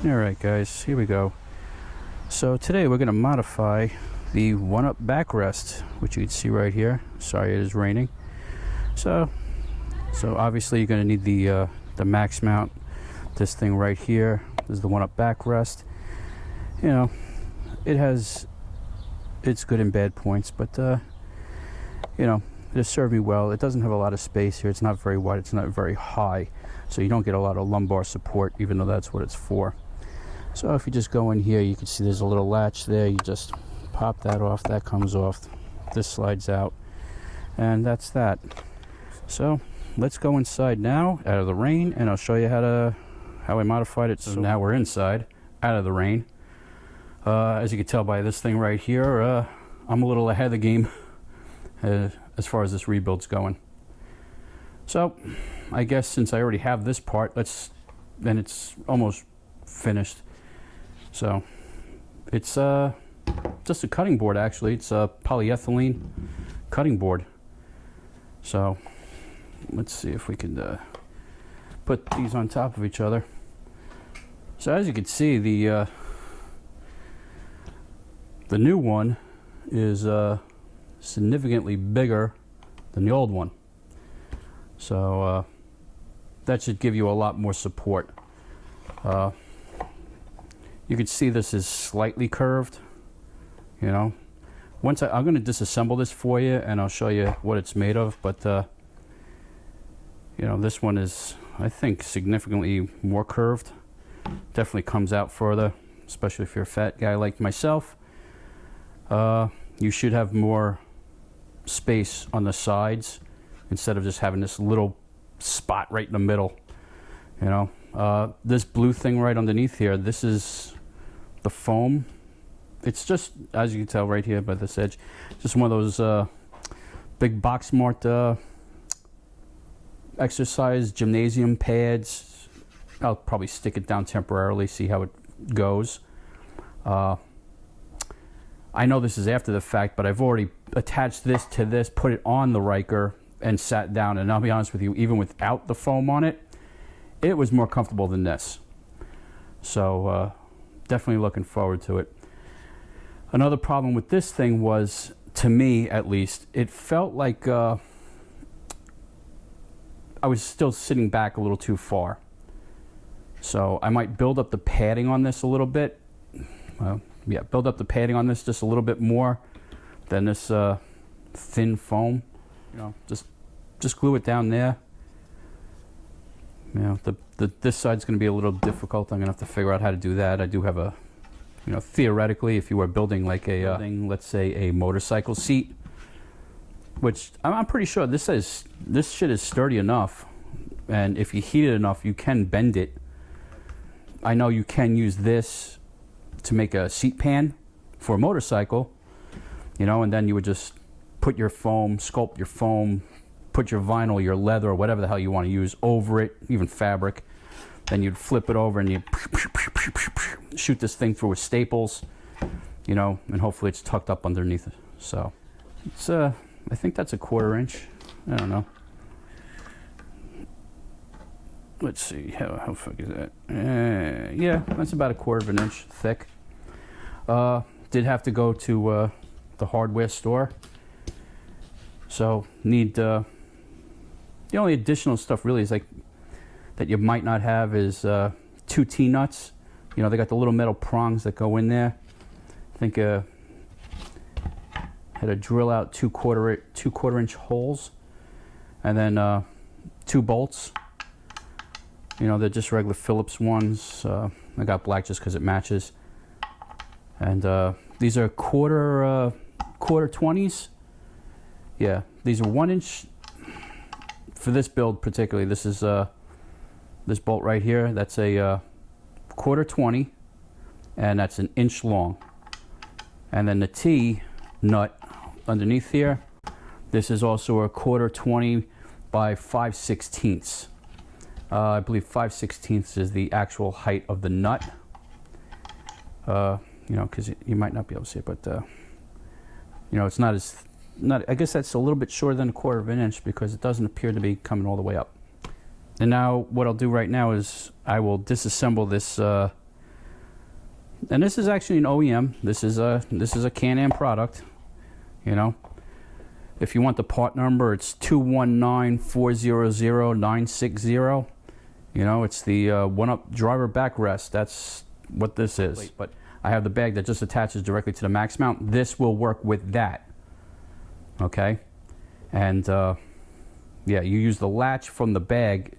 Alright guys, here we go. So today we're going to modify the Up backrest, which you can see right here. Sorry, it is raining. So obviously you're going to need the max mount. This thing right here is the Up backrest. You know, it has its good and bad points, but you know, it has served me well. It doesn't have a lot of space here. It's not very wide. It's not very high, so you don't get a lot of lumbar support, even though that's what it's for. So if you just go in here, you can see there's a little latch there. You just pop that off. That comes off. This slides out, and that's that. So let's go inside now, out of the rain, and I'll show you how I modified it. So now we're inside, out of the rain. As you can tell by this thing right here, I'm a little ahead of the game as far as this rebuild's going. So I guess since I already have this part, then it's almost finished. So it's just a cutting board, actually. It's a polyethylene cutting board. So let's see if we can put these on top of each other. So as you can see, the new one is significantly bigger than the old one. So that should give you a lot more support. You can see this is slightly curved. You know, I'm going to disassemble this for you, and I'll show you what it's made of. But you know, this one is, I think, significantly more curved. Definitely comes out further, especially if you're a fat guy like myself. You should have more space on the sides instead of just having this little spot right in the middle. You know, this blue thing right underneath here, this is the foam. It's just, as you can tell right here by this edge, just one of those big box mart exercise gymnasium pads. I'll probably stick it down temporarily, see how it goes. I know this is after the fact, but I've already attached this to this, put it on the Ryker, and sat down. And I'll be honest with you, even without the foam on it, it was more comfortable than this. So definitely looking forward to it. Another problem with this thing was, to me at least, it felt like I was still sitting back a little too far. So I might build up the padding on this a little bit. Yeah, build up the padding on this just a little bit more than this thin foam. You know, just glue it down there. You know, this side's going to be a little difficult. I'm going to have to figure out how to do that. I do have a, you know, theoretically, if you were building like a, let's say a motorcycle seat, which I'm pretty sure this shit is sturdy enough, and if you heat it enough, you can bend it. I know you can use this to make a seat pan for a motorcycle, you know, and then you would just put your foam, sculpt your foam, put your vinyl, your leather, or whatever the hell you want to use over it, even fabric. Then you'd flip it over and you'd shoot this thing through with staples, you know, and hopefully it's tucked up underneath it. So it's I think that's a 1/4 inch. I don't know. Let's see, how thick is that? Yeah, that's about a 1/4 inch thick. Did have to go to the hardware store. So need the only additional stuff really is like that you might not have is 2 T-nuts. You know, they got the little metal prongs that go in there. I think had to drill out 2/4 inch holes, and then 2 bolts. You know, they're just regular Phillips ones. I got black just because it matches. And these are quarter 20s. Yeah, these are 1 inch. For this build particularly, this is this bolt right here. That's a 1/4 20, and that's 1 inch long. And then the T nut underneath here, this is also a 1/4 20 by 5/16. I believe 5/16 is the actual height of the nut. You know, because you might not be able to see it, but you know, it's not as I guess that's a little bit shorter than a 1/4 inch because it doesn't appear to be coming all the way up. And now what I'll do right now is I will disassemble this and this is actually an OEM. This is a Can Am product. You know, if you want the part number, it's 219400960. You know, it's the Up Driver Backrest. That's what this is. But I have the bag that just attaches directly to the max mount. This will work with that. Okay, and yeah, you use the latch from the bag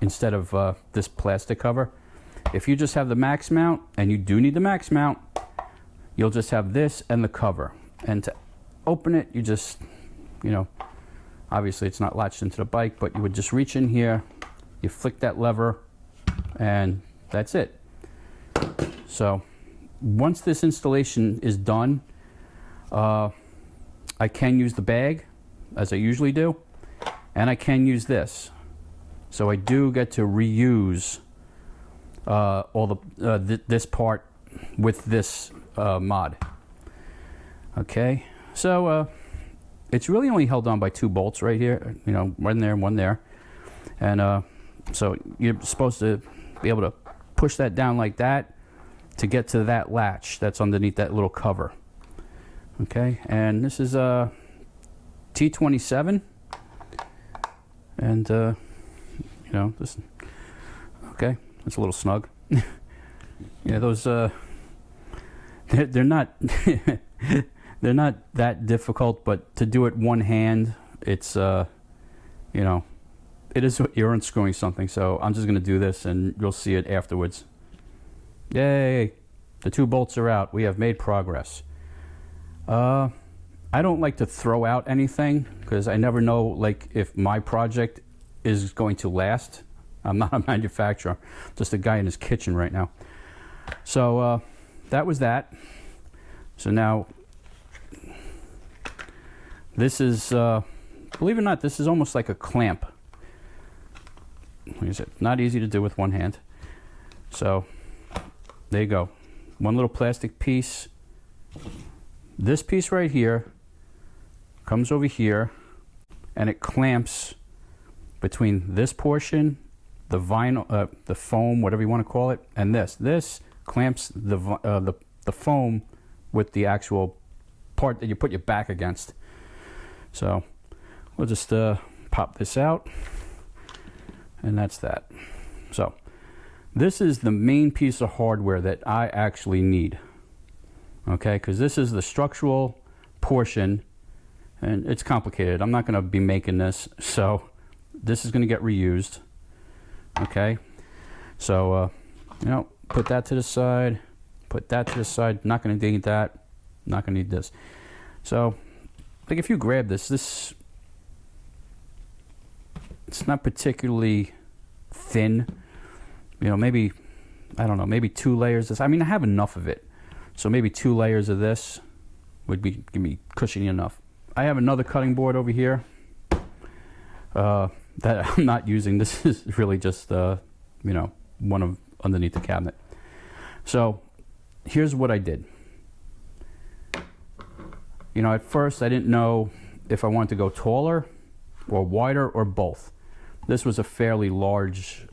instead of this plastic cover. If you just have the max mount, and you do need the max mount, you'll just have this and the cover. And to open it, you just, you know, obviously it's not latched into the bike, but you would just reach in here, you flick that lever, and that's it. So once this installation is done, I can use the bag, as I usually do, and I can use this. So I do get to reuse all the this part with this mod. Okay, so it's really only held on by 2 bolts right here, you know, one there and one there, and so you're supposed to be able to push that down like that to get to that latch that's underneath that little cover. Okay, and this is a T27, and you know, this, okay, it's a little snug. Yeah, those they're not they're not that difficult, but to do it one hand, it's you know, it is, you're unscrewing something. So I'm just gonna do this, and you'll see it afterwards. Yay! The 2 bolts are out. We have made progress. I don't like to throw out anything because I never know, like, if my project is going to last. I'm not a manufacturer, just a guy in his kitchen right now. So that was that. So now this is, believe it or not, this is almost like a clamp. Like I said, not easy to do with one hand. So there you go. One little plastic piece. This piece right here comes over here, and it clamps between this portion, the vinyl, the foam, whatever you want to call it, and this. This clamps the foam with the actual part that you put your back against. So we'll just pop this out, and that's that. So this is the main piece of hardware that I actually need. Okay, because this is the structural portion, and it's complicated. I'm not going to be making this, so this is going to get reused. Okay, so you know, put that to the side, put that to the side. Not going to need that, not going to need this. So like, if you grab this, it's not particularly thin. You know, maybe, I don't know, maybe 2 layers of this. I mean, I have enough of it, so maybe 2 layers of this would be, give me cushiony enough. I have another cutting board over here that I'm not using. This is really just you know, one of underneath the cabinet. So here's what I did. You know, at first I didn't know if I wanted to go taller or wider or both. This was a fairly large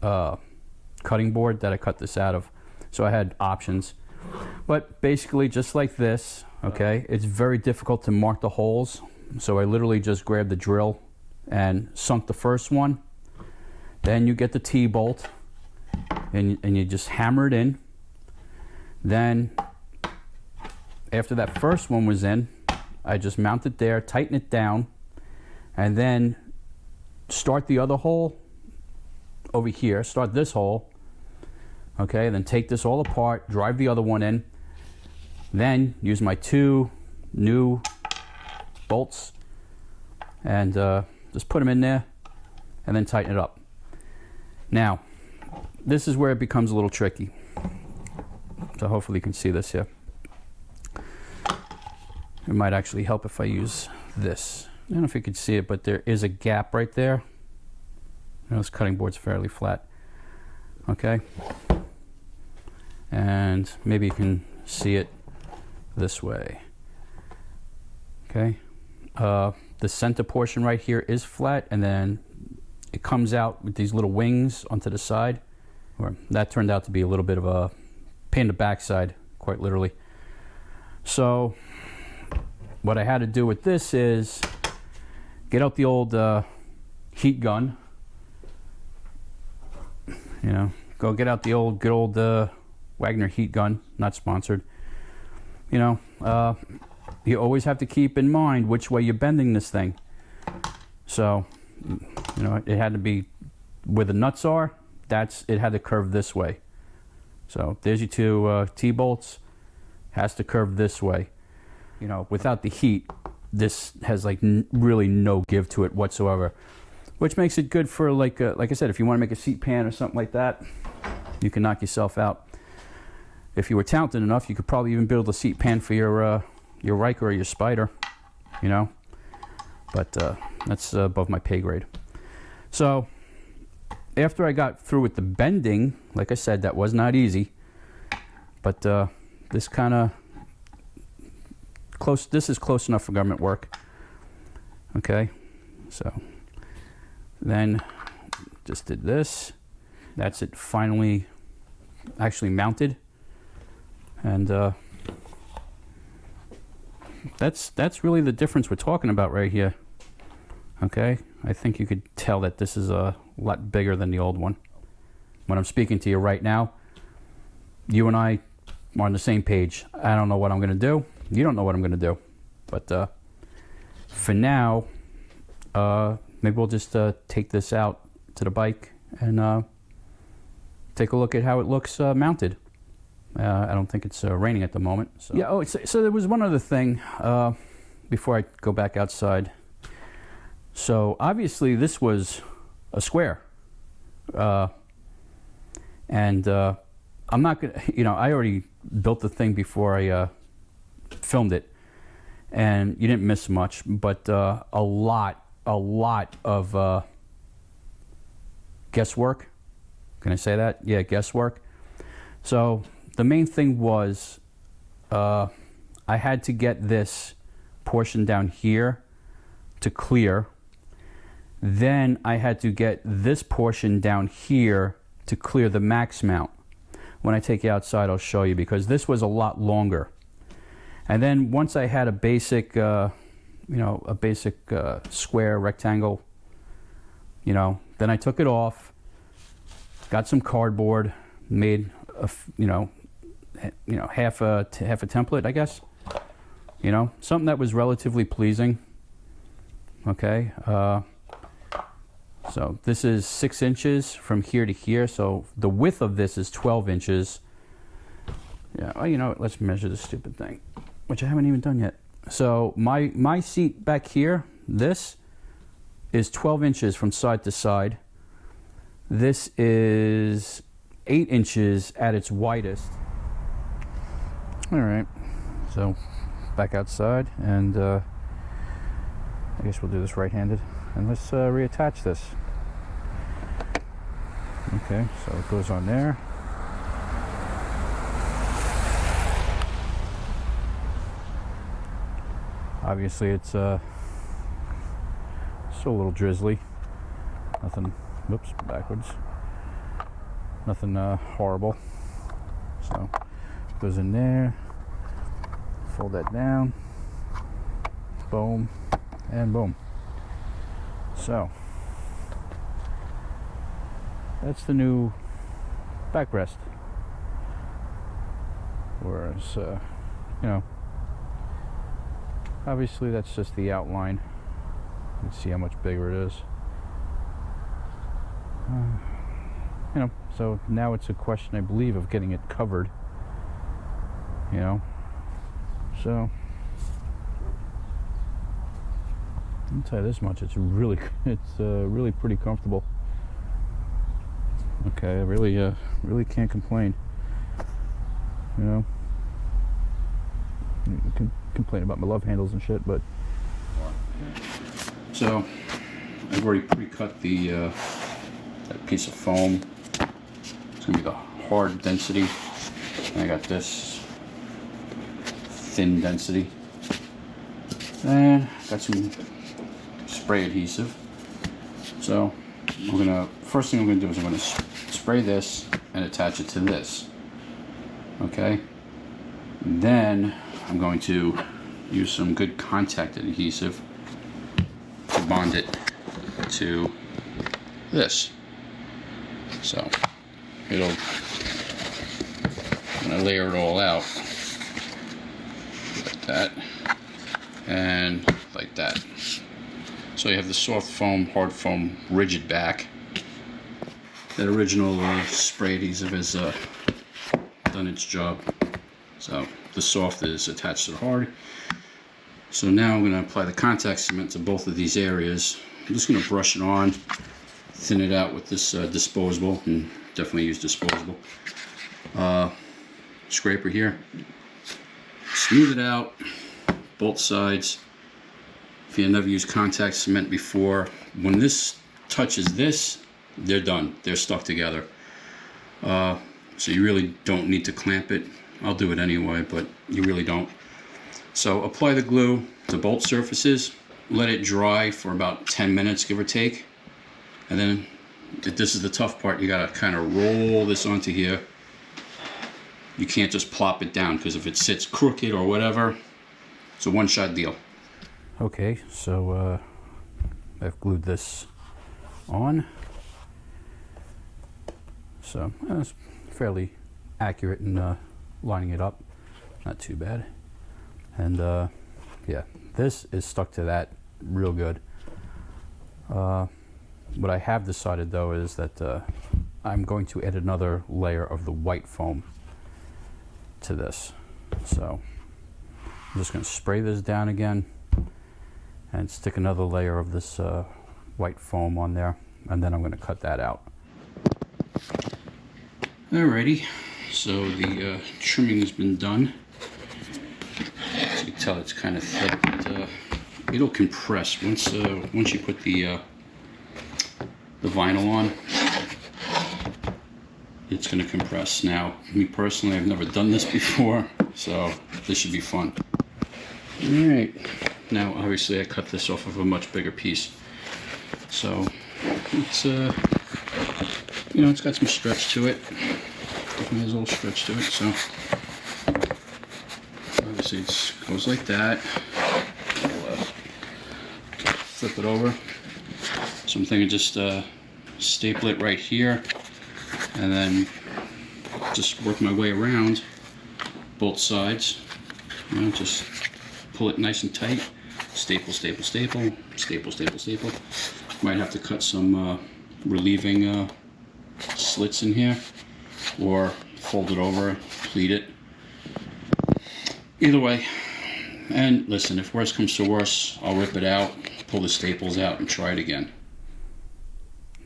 cutting board that I cut this out of, so I had options. But basically, just like this, okay, it's very difficult to mark the holes, so I literally just grabbed the drill and sunk the first one. Then you get the T-bolt, and you just hammer it in. Then after that first one was in, I just mount it there, tighten it down, and then start the other hole over here, start this hole, okay, then take this all apart, drive the other one in, then use my 2 new bolts and just put them in there and then tighten it up. Now, this is where it becomes a little tricky. So hopefully you can see this here. It might actually help if I use this. I don't know if you can see it, but there is a gap right there. You know, this cutting board's fairly flat. Okay. And maybe you can see it this way. Okay. The center portion right here is flat, and then it comes out with these little wings onto the side. Or that turned out to be a little bit of a pain in the backside, quite literally. So what I had to do with this is get out the old heat gun. You know, go get out the good old Wagner heat gun, not sponsored. You know, you always have to keep in mind which way you're bending this thing. So, you know, it had to be where the nuts are, it had to curve this way. So there's your two T-bolts, has to curve this way. You know, without the heat, this has like really no give to it whatsoever, which makes it good for like I said, if you want to make a seat pan or something like that, you can knock yourself out. If you were talented enough, you could probably even build a seat pan for your Ryker or your Spyder, you know. But that's above my pay grade. So after I got through with the bending, like I said, that was not easy. But this kind of close. This is close enough for government work. Okay, so then just did this. That's it. Finally, actually mounted, and that's really the difference we're talking about right here. Okay, I think you could tell that this is a lot bigger than the old one. When I'm speaking to you right now, you and I are on the same page. I don't know what I'm going to do. You don't know what I'm going to do. But for now, maybe we'll just take this out to the bike and take a look at how it looks mounted. I don't think it's raining at the moment. So. Yeah. Oh, so there was one other thing before I go back outside. So obviously this was a square, and I'm not gonna. You know, I already built the thing before I filmed it, and you didn't miss much, but a lot of guesswork. Can I say that? Yeah, guesswork. So the main thing was I had to get this portion down here to clear. Then I had to get this portion down here to clear the max mount. When I take you outside, I'll show you, because this was a lot longer. And then once I had a basic, you know, a basic square rectangle, you know, then I took it off, got some cardboard, made a, half a template, I guess. You know, something that was relatively pleasing. Okay. So this is 6 inches from here to here. So the width of this is 12 inches. Yeah, well, you know what? Let's measure this stupid thing, which I haven't even done yet. So my seat back here, this is 12 inches from side to side. This is 8 inches at its widest. All right, so back outside, and I guess we'll do this right-handed. And let's reattach this. Okay, so it goes on there. Obviously it's still a little drizzly. Nothing, whoops, backwards. Nothing horrible. So it goes in there. Fold that down. Boom. And boom. So that's the new backrest. Whereas, you know, obviously that's just the outline. You can see how much bigger it is. You know, so now it's a question, I believe, of getting it covered. You know, so I'll tell you this much: it's really pretty comfortable. Okay, I really can't complain. You know, you can complain about my love handles and shit, but so I've already pre-cut the that piece of foam. It's gonna be the hard density, and I got this thin density, and got some spray adhesive. So first thing I'm gonna do is I'm gonna spray this and attach it to this. Okay. Then I'm going to use some good contact adhesive to bond it to this. So it'll, I'm gonna layer it all out like that and like that. So you have the soft foam, hard foam, rigid back. That original spray adhesive has done its job. So the soft is attached to the hard. So now I'm going to apply the contact cement to both of these areas. I'm just going to brush it on, thin it out with this disposable, and definitely use disposable scraper here. Smooth it out, both sides. If you never used contact cement before, when this touches this, they're done. They're stuck together. So you really don't need to clamp it. I'll do it anyway, but you really don't. So apply the glue to both surfaces. Let it dry for about 10 minutes, give or take. And then, this is the tough part, you gotta kind of roll this onto here. You can't just plop it down, because if it sits crooked or whatever, it's a one-shot deal. Okay, so I've glued this on. So it's fairly accurate in lining it up, not too bad. And yeah, this is stuck to that real good. What I have decided though is that I'm going to add another layer of the white foam to this. So I'm just going to spray this down again and stick another layer of this white foam on there, and then I'm going to cut that out. Alrighty, so the trimming has been done. As you can tell, it's kind of thick, but it'll compress once you put the vinyl on. It's going to compress. Now, me personally, I've never done this before, so this should be fun. Alright, now obviously I cut this off of a much bigger piece, so it's you know, it's got some stretch to it. Definitely has a little stretch to it. So obviously it goes like that. I'll flip it over. So I'm thinking just staple it right here, and then just work my way around both sides. You know, just pull it nice and tight. Staple, staple, staple, staple, staple, staple. Might have to cut some relieving slits in here, or fold it over, pleat it. Either way. And listen, if worse comes to worse, I'll rip it out, pull the staples out, and try it again.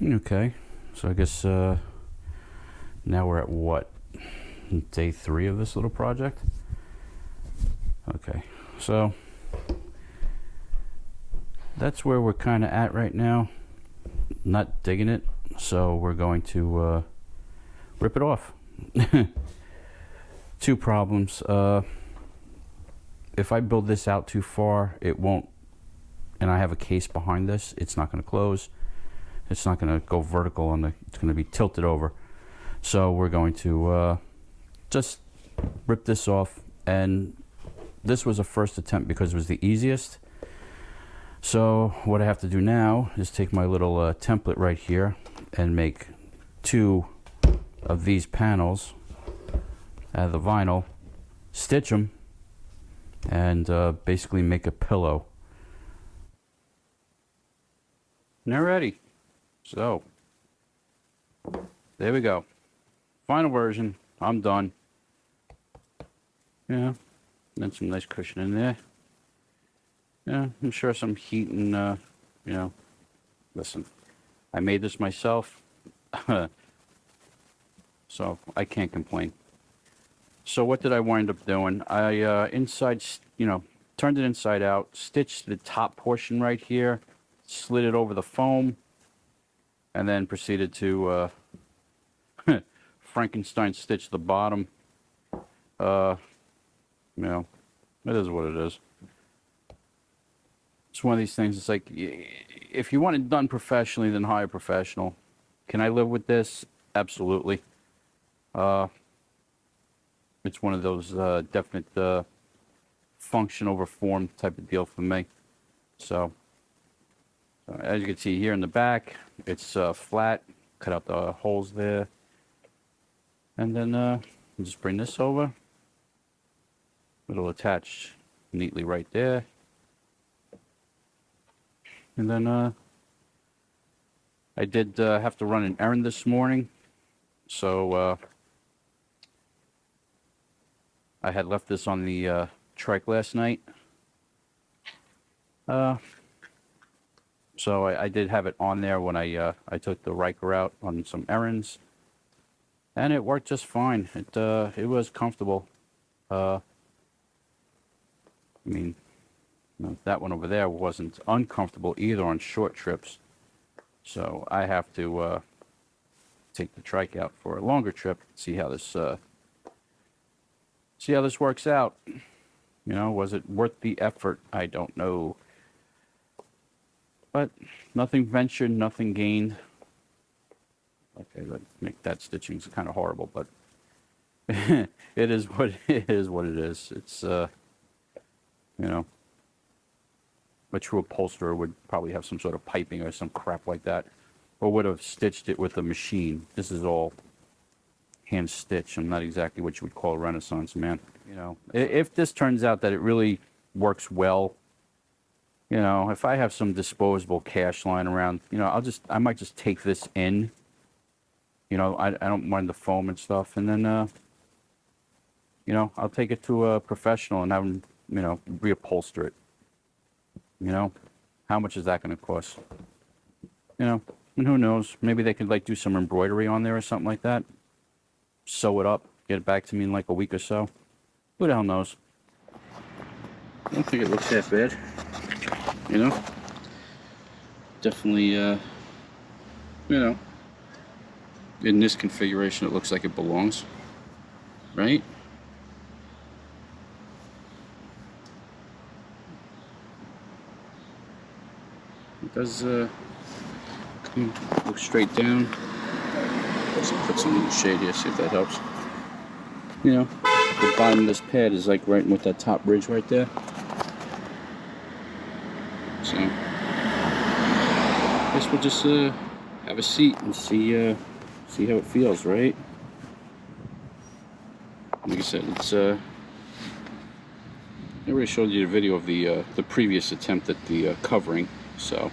Okay, so I guess now we're at what? Day 3 of this little project? Okay, so that's where we're kind of at right now. Not digging it, so we're going to rip it off. Two problems. If I build this out too far, it won't, and I have a case behind this, it's not going to close. It's not going to go vertical, and it's going to be tilted over. So we're going to just rip this off, and this was a first attempt because it was the easiest. So what I have to do now is take my little template right here and make 2 of these panels out of the vinyl, stitch them, and basically make a pillow. Alrighty, so there we go. Final version. I'm done. Yeah, then some nice cushion in there. Yeah, I'm sure some heat and you know, listen, I made this myself, so I can't complain. So what did I wind up doing? I turned it inside out, stitched the top portion right here, slid it over the foam, and then proceeded to Frankenstein stitch the bottom. You know, it is what it is. It's one of these things, it's like, if you want it done professionally, then hire a professional. Can I live with this? Absolutely. it's one of those definite function over form type of deal for me. So as you can see here in the back, it's flat. Cut out the holes there, and then just bring this over. It'll attach neatly right there, and then I did have to run an errand this morning, so I had left this on the trike last night. So I did have it on there when I took the Ryker out on some errands, and it worked just fine. It was comfortable. I mean, you know, that one over there wasn't uncomfortable either on short trips. So I have to take the trike out for a longer trip. See how this works out. You know, was it worth the effort? I don't know. But nothing ventured, nothing gained. Okay, let's make that stitching's kind of horrible, but it is what it is. What it is. It's you know, a true upholsterer would probably have some sort of piping or some crap like that, or would have stitched it with a machine. This is all hand stitched. I'm not exactly what you would call a Renaissance man. You know, if this turns out that it really works well, you know, if I have some disposable cash lying around, you know, I might just take this in. You know, I don't mind the foam and stuff, and then you know, I'll take it to a professional and have them, you know, reupholster it. You know, how much is that going to cost? You know, and who knows? Maybe they could like do some embroidery on there or something like that. Sew it up, get it back to me in like a week or so. Who the hell knows? I don't think it looks that bad. You know, definitely, you know, in this configuration, it looks like it belongs, right? It does look straight down. Let's put some in the shade here, see if that helps. You know, the bottom of this pad is like right with that top ridge right there. So, I guess we'll just have a seat and see how it feels, right? Like I said, it's I already showed you the video of the previous attempt at the covering, so